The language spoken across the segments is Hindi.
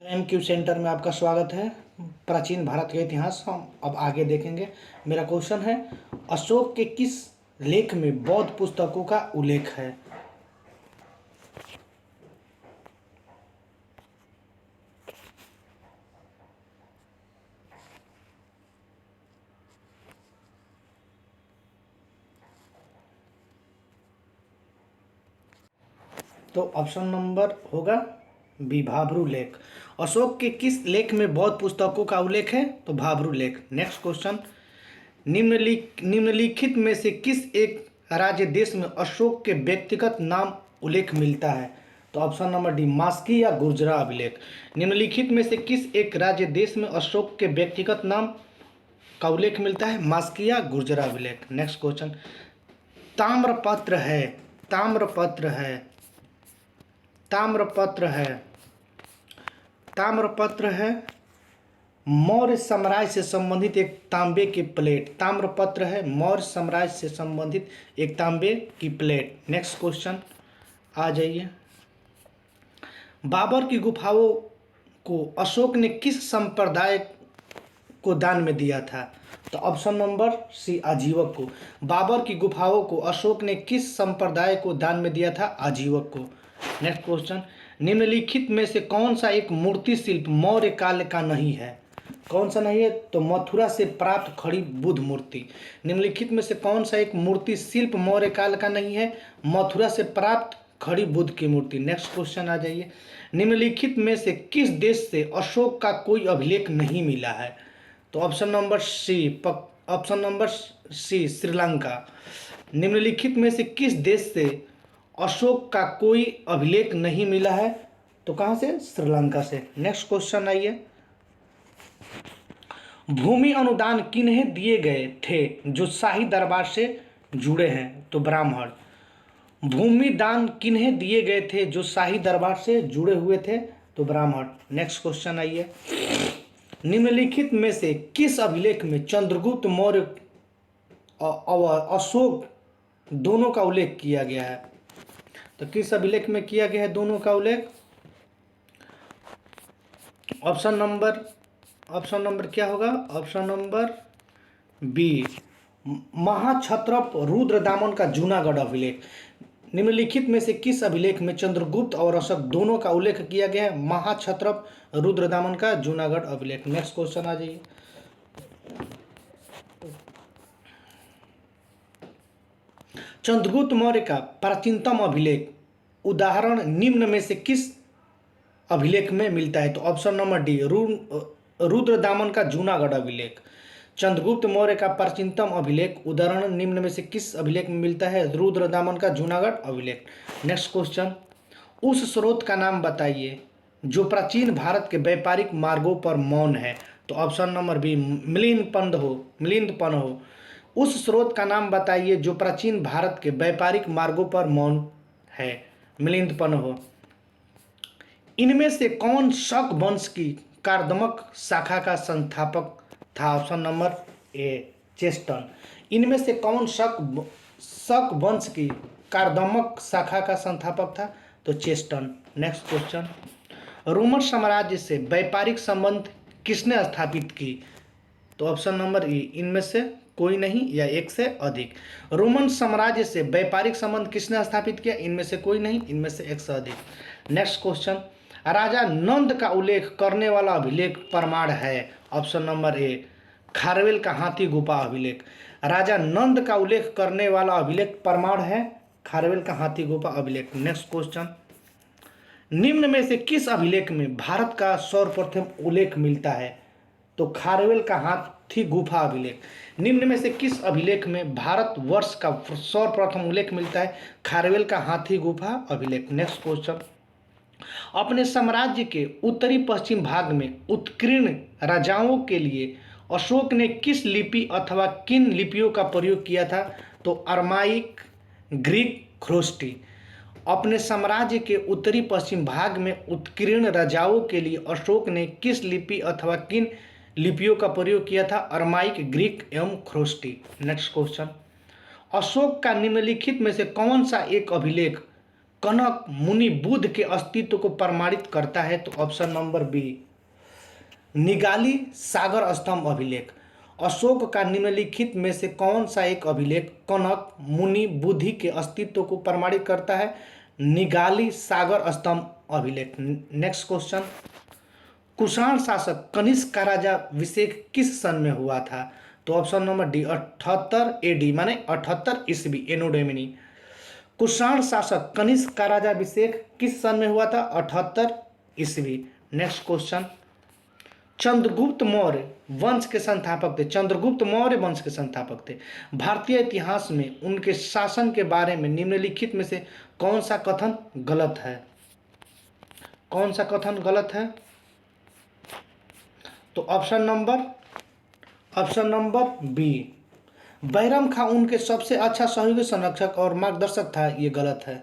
एमक्यू सेंटर में आपका स्वागत है। प्राचीन भारत का इतिहास हम अब आगे देखेंगे। मेरा क्वेश्चन है, अशोक के किस लेख में बौद्ध पुस्तकों का उल्लेख है? तो ऑप्शन नंबर होगा बी, भाब्रू लेख। अशोक के किस लेख में बौद्ध पुस्तकों का उल्लेख है? तो भाब्रू लेख। नेक्स्ट क्वेश्चन, निम्नलिखित में से किस एक राज्य देश में अशोक के व्यक्तिगत नाम उल्लेख मिलता है? तो ऑप्शन नंबर डी, मास्की या गुर्जरा अभिलेख। निम्नलिखित में से किस एक राज्य देश में अशोक के व्यक्तिगत नाम का उल्लेख मिलता है? मास्की या गुर्जरा अभिलेख। नेक्स्ट क्वेश्चन, ताम्रपत्र है ताम्रपत्र है ताम्रपत्र है ताम्रपत्र है मौर्य साम्राज्य से संबंधित एक तांबे की प्लेट। ताम्रपत्र है मौर्य साम्राज्य से संबंधित एक तांबे की प्लेट। नेक्स्ट क्वेश्चन आ जाइए, बाबर की गुफाओं को अशोक ने किस संप्रदाय को दान में दिया था? तो ऑप्शन नंबर सी, आजीवक को। बाबर की गुफाओं को अशोक ने किस संप्रदाय को दान में दिया था? आजीवक को। नेक्स्ट क्वेश्चन, निम्नलिखित में से कौन सा एक मूर्ति शिल्प मौर्य काल का नहीं है? कौन सा नहीं है? तो मथुरा से प्राप्त खड़ी बुद्ध मूर्ति। निम्नलिखित में से कौन सा एक मूर्ति शिल्प मौर्य काल का नहीं है? मथुरा से प्राप्त खड़ी बुद्ध की मूर्ति। नेक्स्ट क्वेश्चन आ जाइए, निम्नलिखित में से किस देश से अशोक का कोई अभिलेख नहीं मिला है? तो ऑप्शन नंबर सी, श्रीलंका। निम्नलिखित में से किस देश से अशोक का कोई अभिलेख नहीं मिला है? तो कहाँ से? श्रीलंका से। नेक्स्ट क्वेश्चन आइए, भूमि अनुदान किन्हें दिए गए थे जो शाही दरबार से जुड़े हैं? तो ब्राह्मण। भूमि दान किन्हें दिए गए थे जो शाही दरबार से जुड़े हुए थे? तो ब्राह्मण। नेक्स्ट क्वेश्चन आइए, निम्नलिखित में से किस अभिलेख में चंद्रगुप्त मौर्य और अशोक दोनों का उल्लेख किया गया है? तो किस अभिलेख में किया गया है दोनों का उल्लेख? ऑप्शन नंबर क्या होगा? ऑप्शन नंबर बी, महाक्षत्रप रुद्रदामन का जूनागढ़ अभिलेख। निम्नलिखित में से किस अभिलेख में चंद्रगुप्त और अशोक दोनों का उल्लेख किया गया है? महाक्षत्रप रुद्रदामन का जूनागढ़ अभिलेख। नेक्स्ट क्वेश्चन आ जाइए, चंद्रगुप्त मौर्य का प्राचीनतम अभिलेख उदाहरण निम्न में से किस अभिलेख में मिलता है? तो ऑप्शन नंबर डी, रुद्रदामन का जूनागढ़ अभिलेख। चंद्रगुप्त मौर्य का प्राचीनतम अभिलेख उदाहरण निम्न में से किस अभिलेख में मिलता है? रुद्रदामन का जूनागढ़ अभिलेख। नेक्स्ट क्वेश्चन, उस स्रोत का नाम बताइए जो प्राचीन भारत के व्यापारिक मार्गों पर मौन है। तो ऑप्शन नंबर बी, मिलिंद हो। उस स्रोत का नाम बताइए जो प्राचीन भारत के व्यापारिक मार्गों पर मौन है। मिलिंद हो। इनमें से कौन शक वंश की कार्दमक शाखा का संस्थापक था? ऑप्शन नंबर ए, चेस्टन। इनमें से कौन शक वंश की कार्दमक शाखा का संस्थापक था? तो चेस्टन। नेक्स्ट क्वेश्चन, रोमन साम्राज्य से व्यापारिक संबंध किसने स्थापित की? तो ऑप्शन नंबर ई, इनमें से कोई नहीं या एक से अधिक। रोमन साम्राज्य से व्यापारिक संबंध किसने स्थापित किया? इनमें से कोई नहीं, इनमें से एक से अधिक। नेक्स्ट क्वेश्चन, राजा नंद का उल्लेख करने वाला अभिलेख प्रमाण है? ऑप्शन नंबर ए, खारवेल का हाथी गुफा अभिलेख। राजा नंद का उल्लेख करने वाला अभिलेख प्रमाण है खारवेल का हाथी गुफा अभिलेख। नेक्स्ट क्वेश्चन, निम्न में से किस अभिलेख में भारत का सर्वप्रथम उल्लेख मिलता है? तो खारवेल का हाथी गुफा अभिलेख। निम्न में से किस अभिलेख में भारत वर्ष का सर्वप्रथम उल्लेख मिलता है? खारवेल का हाथी गुफा अभिलेख। नेक्स्ट क्वेश्चन, अपने साम्राज्य के उत्तरी पश्चिम भाग में उत्कीर्ण राजाओं के लिए अशोक ने किस लिपि अथवा किन लिपियों का प्रयोग किया था? तो अरमाइक, ग्रीक, ख्रोष्टी। अपने साम्राज्य के उत्तरी पश्चिम भाग में उत्कीर्ण राजाओं के लिए अशोक ने किस लिपि अथवा किन लिपियों का प्रयोग किया था? अरमाइक, ग्रीक एवं ख्रोष्टी। नेक्स्ट क्वेश्चन, अशोक का निम्नलिखित में से कौन सा एक अभिलेख कनक मुनि बुद्ध के अस्तित्व को प्रमाणित करता है? तो ऑप्शन नंबर बी निगाली सागर स्तंभ अभिलेख। अशोक का निम्नलिखित में से कौन सा एक अभिलेख कनक मुनि बुद्धि के अस्तित्व को प्रमाणित करता है? निगाली सागर स्तंभ अभिलेख। नेक्स्ट क्वेश्चन, कुषाण शासक कनिष्क का राज्याभिषेक किस सन में हुआ था? तो ऑप्शन नंबर डी 78 एडी माने 78 ईस्वी एनो डोमिनी। कुषाण शासक कनिष्क का राज्याभिषेक किस सन में हुआ था? 78 ईस्वी। नेक्स्ट क्वेश्चन, चंद्रगुप्त मौर्य वंश के संस्थापक थे। चंद्रगुप्त मौर्य वंश के संस्थापक थे। भारतीय इतिहास में उनके शासन के बारे में निम्नलिखित में से कौन सा कथन गलत है? कौन सा कथन गलत है? तो ऑप्शन नंबर बी बैरम खां उनके सबसे अच्छा सहयोगी संरक्षक और मार्गदर्शक था, ये गलत है।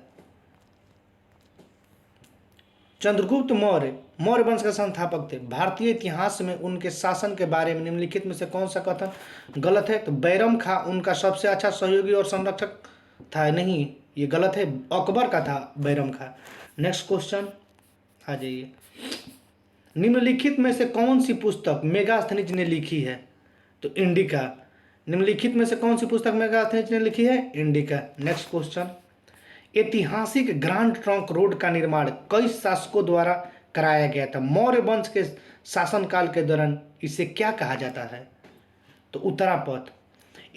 चंद्रगुप्त मौर्य मौर्य वंश के संस्थापक थे। भारतीय इतिहास में उनके शासन के बारे में निम्नलिखित में से कौन सा कथन गलत है? तो बैरम खां उनका सबसे अच्छा सहयोगी और संरक्षक था, नहीं, ये गलत है, अकबर का था बैरम खां। नेक्स्ट क्वेश्चन आ जाइए, निम्नलिखित में से कौन सी पुस्तक मेगास्थनीज ने लिखी है? तो इंडिका। निम्नलिखित में से कौन सी पुस्तक मेगास्थनीज ने लिखी है? इंडिका। नेक्स्ट क्वेश्चन, ऐतिहासिक ग्रांड ट्रंक रोड का निर्माण कई शासकों द्वारा कराया गया था? मौर्य वंश के शासनकाल के दौरान इसे क्या कहा जाता है? तो उत्तरापथ।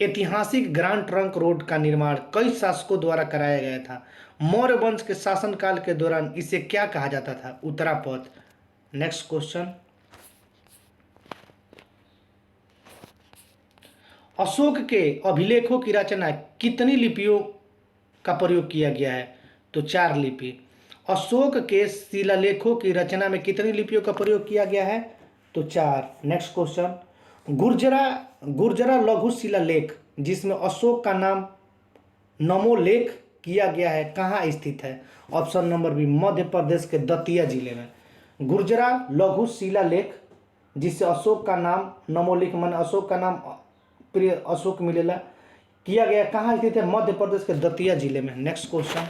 ऐतिहासिक ग्रांड ट्रंक रोड का निर्माण कई शासकों द्वारा कराया गया था। मौर्य वंश के शासनकाल के दौरान इसे क्या कहा जाता था? उत्तरापथ। नेक्स्ट क्वेश्चन, अशोक के अभिलेखों की रचना कितनी लिपियों का प्रयोग किया गया है? तो 4 लिपि। अशोक के शिलालेखों की रचना में कितनी लिपियों का प्रयोग किया गया है? तो 4। नेक्स्ट क्वेश्चन, गुर्जरा लघु शिलालेख जिसमें अशोक का नाम नमोलेख किया गया है कहाँ स्थित है? Option number B Madhya Pradesh के दतिया जिले में। गुर्जरा लघु शिलालेख जिससे अशोक का नाम नमोलेख मन अशोक का नाम प्रिय अशोक मिलेला किया गया कहाँ स्थित है? मध्य प्रदेश के दतिया जिले में। नेक्स्ट क्वेश्चन,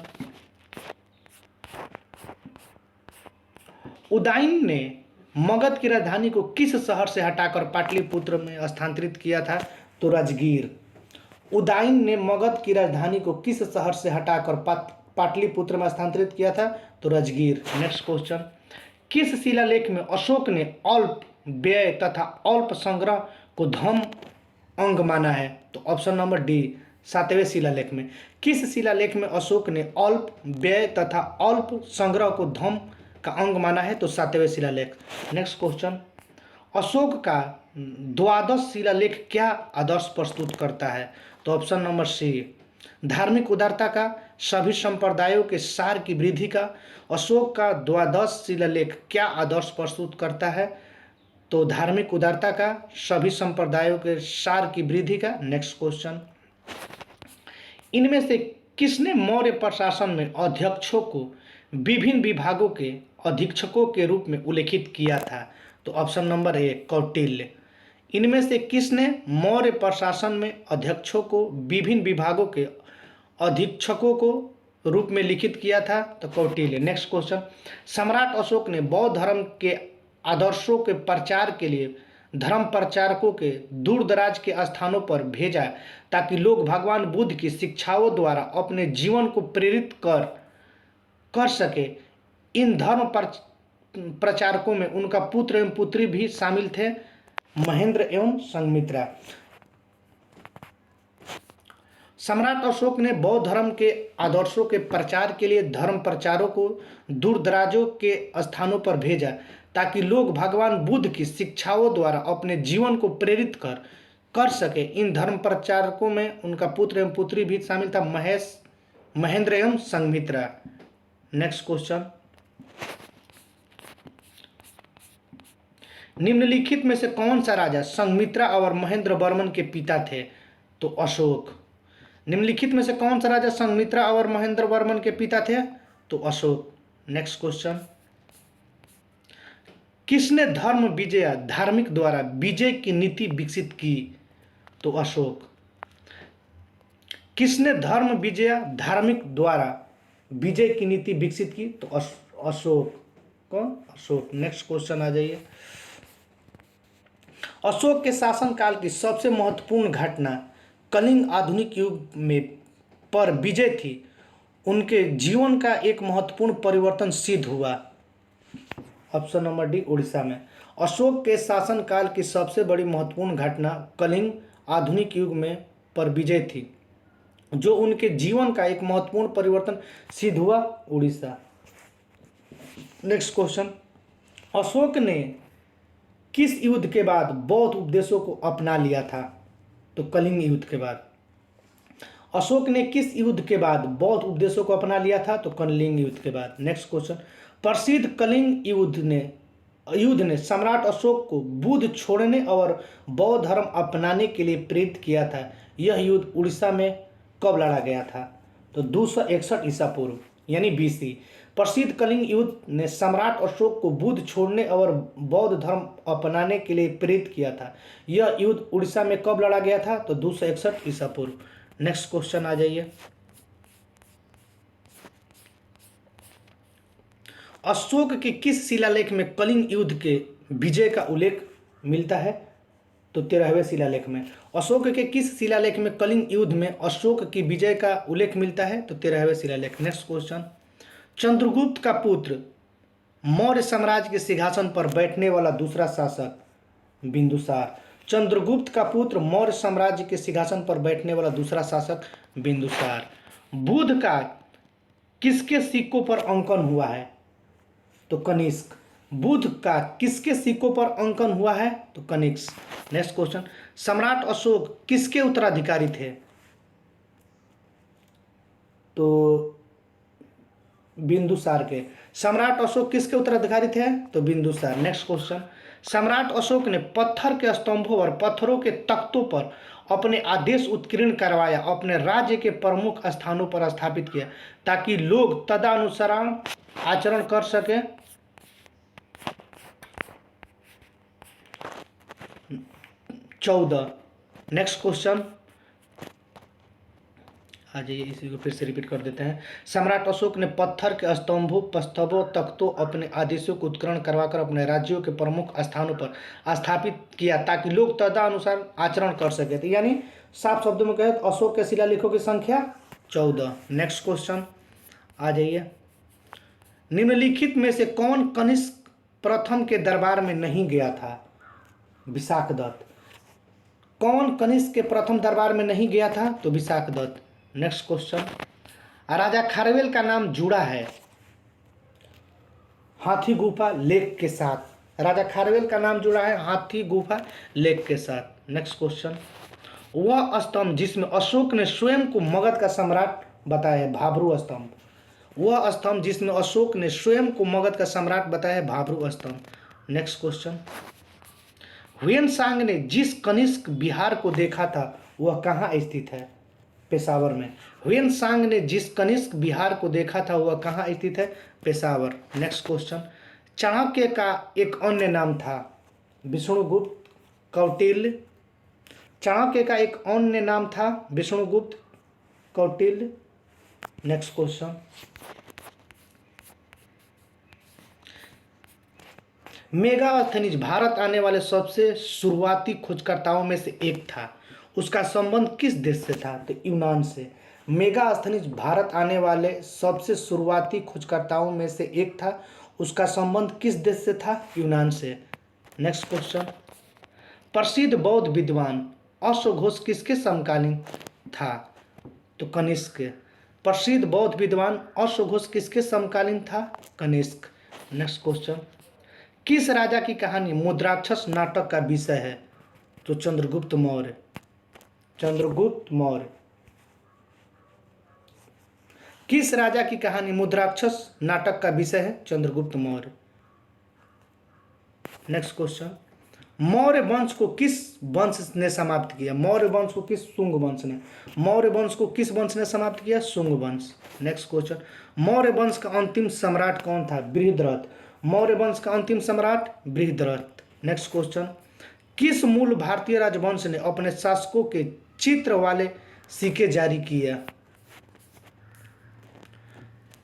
उदयन ने मगध की राजधानी को किस शहर से हटाकर पाटलिपुत्र में स्थानांतरित किया था? तो राजगीर। उदयन ने मगध की राजधानी को किस शहर से हटाकर पाटलिपुत्र में स्थानांतरित किया था? तो राजगीर। नेक्स्ट क्वेश्चन, किस शिलालेख में अशोक ने अल्प व्यय तथा अल्प संग्रह को धर्म अंग माना है? तो ऑप्शन नंबर डी 7वें शिलालेख में। किस शिलालेख में अशोक ने अल्प व्यय तथा अल्प संग्रह को धर्म का अंग माना है? तो 7वें शिलालेख। नेक्स्ट क्वेश्चन, अशोक का द्वादश शिलालेख क्या आदर्श प्रस्तुत करता है? तो ऑप्शन नंबर सी धार्मिक उदारता का, सभी संप्रदायों के सार की वृद्धि का। अशोक का द्वादश शिलालेख क्या आदर्श प्रस्तुत करता है? तो धार्मिक उदारता का, सभी संप्रदायों के सार की वृद्धि का। नेक्स्ट क्वेश्चन, इनमें से किसने मौर्य प्रशासन में अध्यक्षों को विभिन्न विभागों के अधीक्षकों के रूप में उल्लेखित किया था? तो ऑप्शन नंबर ए कौटिल्य। इनमें से किसने मौर्य प्रशासन में अध्यक्षों को विभिन्न विभागों के अधीक्षकों को रूप में लिखित किया था? तो कौटिल्य। नेक्स्ट क्वेश्चन, सम्राट अशोक ने बौद्ध धर्म के आदर्शों के प्रचार के लिए धर्म प्रचारकों के दूर दराज के स्थानों पर भेजा ताकि लोग भगवान बुद्ध की शिक्षाओं द्वारा अपने जीवन को प्रेरित कर सके। इन धर्म प्रचारकों में उनका पुत्र एवं पुत्री भी शामिल थे, महेंद्र एवं संघमित्रा। सम्राट अशोक ने बौद्ध धर्म के आदर्शों के प्रचार के लिए धर्म प्रचारों को दूर दराजों के स्थानों पर भेजा ताकि लोग भगवान बुद्ध की शिक्षाओं द्वारा अपने जीवन को प्रेरित कर सके। इन धर्म प्रचारकों में उनका पुत्र एवं पुत्री भी शामिल था, महेंद्र एवं संघमित्रा। नेक्स्ट क्वेश्चन, निम्नलिखित में से कौन सा राजा संघमित्रा और महेंद्र वर्मन के पिता थे? तो अशोक। निम्नलिखित में से कौन सा राजा संघमित्रा और महेंद्र वर्मन के पिता थे? तो अशोक। नेक्स्ट क्वेश्चन, किसने धर्म विजय धार्मिक द्वारा विजय की नीति विकसित की? तो अशोक। किसने धर्म विजय धार्मिक द्वारा विजय की नीति विकसित की? तो अशोक। कौन? अशोक। नेक्स्ट क्वेश्चन आ जाइए। अशोक के शासनकाल की सबसे महत्वपूर्ण घटना कलिंग आधुनिक युग में पर विजय थी। उनके जीवन का एक महत्वपूर्ण परिवर्तन सिद्ध हुआ। ऑप्शन नंबर डी, उड़ीसा में। अशोक के शासनकाल की सबसे बड़ी महत्वपूर्ण घटना कलिंग आधुनिक युग में पर विजय थी, जो उनके जीवन का एक महत्वपूर्ण परिवर्तन सिद्ध हुआ। उड़ीसा। Next question. अशोक ने किस युद्ध के बाद बौद्ध उपदेशों को अपना लिया था? तो कलिंग युद्ध के बाद। अशोक ने किस युद्ध के बाद बौद्ध उपदेशों को अपना लिया था? तो कलिंग युद्ध के बाद। Next question. प्रसिद्ध कलिंग युद्ध ने सम्राट अशोक को बुद्ध छोड़ने और बौद्ध धर्म अपनाने के लिए प्रेरित किया था। यह युद्ध उड़ीसा में कब लड़ा गया था? तो 261 ईसा पूर्व यानी BC। प्रसिद्ध कलिंग युद्ध ने सम्राट अशोक को बुद्ध छोड़ने और बौद्ध धर्म अपनाने के लिए प्रेरित किया था। यह युद्ध उड़ीसा में कब लड़ा गया था? तो 261 ईसा पूर्व। नेक्स्ट क्वेश्चन आ जाइए। अशोक के किस शिलालेख में कलिंग युद्ध के विजय का उल्लेख मिलता है? तो 13वें शिलालेख में। अशोक के किस शिलालेख में कलिंग युद्ध में अशोक की विजय का उल्लेख मिलता है? तो 13वें शिलालेख। Next question. चंद्रगुप्त का पुत्र मौर्य साम्राज्य के सिंहासन पर बैठने वाला दूसरा शासक? बिंदुसार। चंद्रगुप्त का पुत्र मौर्य साम्राज्य के सिंहासन पर बैठने वाला दूसरा शासक? बिंदुसार। बुद्ध का किसके सिक्कों पर अंकन हुआ है? तो कनिष्क। बुद्ध का किसके सिक्कों पर अंकन हुआ है? तो कनिष्क। Next question. सम्राट अशोक किसके उत्तराधिकारी थे? तो बिंदुसार के। सम्राट अशोक किसके उत्तराधिकारी थे? तो बिंदुसार। Next question. सम्राट अशोक ने पत्थर के स्तंभों और पत्थरों के तख्तों पर अपने आदेश उत्कीर्ण करवाया, अपने राज्य के प्रमुख स्थानों पर स्थापित किया ताकि लोग तदनुसार आचरण कर सके। 14। नेक्स्ट क्वेश्चन आ जाइए, इसी को फिर से रिपीट कर देते हैं। सम्राट अशोक ने पत्थर के स्तंभों, तख्तों अपने आदेशों को उत्कीर्ण करवाकर अपने राज्यों के प्रमुख स्थानों पर स्थापित किया ताकि लोग तदनुसार आचरण कर सके। तो यानी साफ शब्दों में कहें तो अशोक के शिलालेखों की संख्या 14। नेक्स्ट क्वेश्चन आ जाइए। निम्नलिखित में से कौन कनिष्क प्रथम के दरबार में नहीं गया था? विशाखदत्त। कौन कनिष्क के प्रथम दरबार में नहीं गया था? तो विशाखदत्त। Next question. राजा खारवेल का नाम जुड़ा है हाथी गुफा लेक के साथ। राजा खारवेल का नाम जुड़ा है हाथी गुफा लेक के साथ। Next question. वह स्तंभ जिसमें अशोक ने स्वयं को मगध का सम्राट बताया है, भाब्रू स्तंभ। वह स्तंभ जिसमें अशोक ने स्वयं को मगध का सम्राट बताया है, भाब्रू स्तंभ। Next question. ह्वेनसांग ने जिस कनिष्क विहार को देखा था वह कहाँ स्थित है? पेशावर में। ह्वेनसांग ने जिस कनिष्क विहार को देखा था वह कहाँ स्थित है? पेशावर। Next question. चाणक्य का एक अन्य नाम था? विष्णुगुप्त, कौटिल्य। चाणक्य का एक अन्य नाम था Vishnugupta, Kautilya. Next question. Megasthenes Bharat आने वाले सबसे शुरुआती खोजकर्ताओं में से एक था। उसका संबंध किस देश से था? तो यूनान से। मेगास्थनीज भारत आने वाले सबसे शुरुआती खोजकर्ताओं में से एक था। उसका संबंध किस देश से था? यूनान से। Next question. प्रसिद्ध बौद्ध विद्वान अश्वघोष किसके समकालीन था? तो कनिष्क। प्रसिद्ध बौद्ध विद्वान अश्वघोष किसके समकालीन था? कनिष्क। Next question. किस राजा की कहानी मुद्राक्षस नाटक का विषय है? तो चंद्रगुप्त मौर्य। चंद्रगुप्त मौर्य। किस राजा की कहानी मुद्राक्षस नाटक का विषय है? चंद्रगुप्त मौर्य। Next question. मौर्य वंश को किस वंश ने समाप्त किया? मौर्य वंश को किस शुंग वंश ने? मौर्य वंश को किस वंश ने समाप्त किया? शुंग वंश। Next question. मौर्य वंश का अंतिम सम्राट कौन था? बृहद्रथ। मौर्य वंश का अंतिम सम्राट बृहद्रथ। Next question. किस मूल भारतीय राजवंश ने अपने शासकों के चित्र वाले सिक्के जारी किए?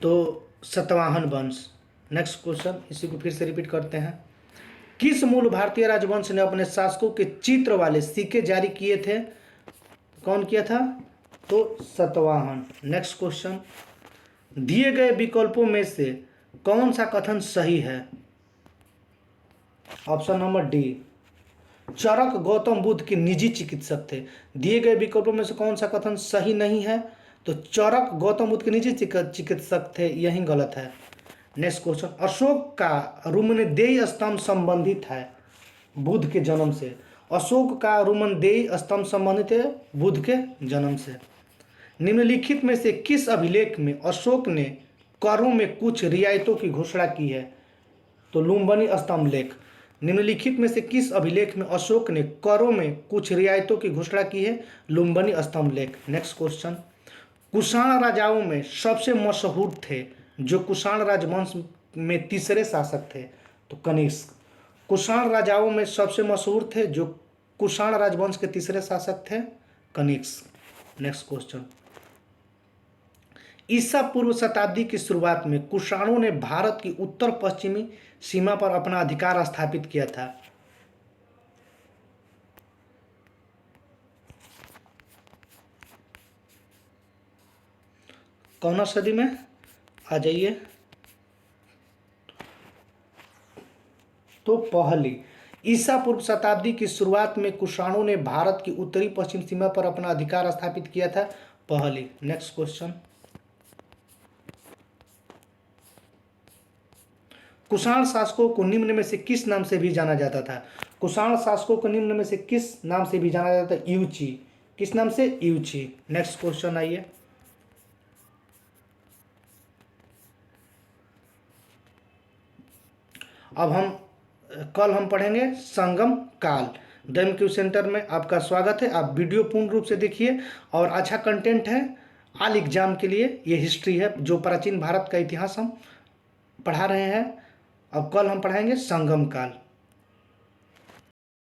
तो सतवाहन वंश। नेक्स्ट क्वेश्चन, इसी को फिर से रिपीट करते हैं। किस मूल भारतीय राजवंश ने अपने शासकों के चित्र वाले सिक्के जारी किए थे? कौन किया था? तो सतवाहन। नेक्स्ट क्वेश्चन, दिए गए विकल्पों में से कौन सा कथन सही है? ऑप्शन नंबर डी, चरक गौतम बुद्ध के निजी चिकित्सक थे। दिए गए विकल्पों में से कौन सा कथन सही नहीं है? तो चरक गौतम बुद्ध के निजी चिकित्सक थे, यही गलत है। नेक्स्ट क्वेश्चन, अशोक का रुमनदेय स्तंभ संबंधित है बुद्ध के जन्म से। अशोक का रुमनदेय स्तंभ संबंधित है बुद्ध के जन्म से। निम्नलिखित में से किस अभिलेख में अशोक ने करों में कुछ रियायतों की घोषणा की है? तो लुम्बिनी स्तंभ लेख। निम्नलिखित में से किस अभिलेख में अशोक ने करों में कुछ रियायतों की घोषणा की है? लुम्बिनी स्तंभ लेख। नेक्स्ट क्वेश्चन, कुषाण राजाओं में सबसे मशहूर थे जो कुषाण राजवंश में तीसरे शासक थे? तो कनिष्क। कुषाण राजाओं में सबसे मशहूर थे जो कुषाण राजवंश के तीसरे शासक थे? कनिष्क। नेक्स्ट क्वेश्चन, ईसा पूर्व शताब्दी की शुरुआत में कुषाणों ने भारत की उत्तर पश्चिमी सीमा पर अपना अधिकार स्थापित किया था? कौन सदी में? आ जाइए। तो पहली। ईसा पूर्व शताब्दी की शुरुआत में कुषाणों ने भारत की उत्तरी पश्चिम सीमा पर अपना अधिकार स्थापित किया था? पहली। नेक्स्ट क्वेश्चन, कुषाण शासकों को निम्न में से किस नाम से भी जाना जाता था? कुषाण शासकों को निम्न में से किस नाम से भी जाना जाता है? यूची। किस नाम से? यूची। नेक्स्ट क्वेश्चन आइए। अब कल हम पढ़ेंगे संगम काल। दैम क्यू सेंटर में आपका स्वागत है। आप वीडियो पूर्ण रूप से देखिए और अच्छा कंटेंट है ऑल एग्जाम के लिए। ये हिस्ट्री है, जो प्राचीन भारत का इतिहास हम पढ़ा रहे हैं। अब कल हम पढ़ाएंगे संगम काल।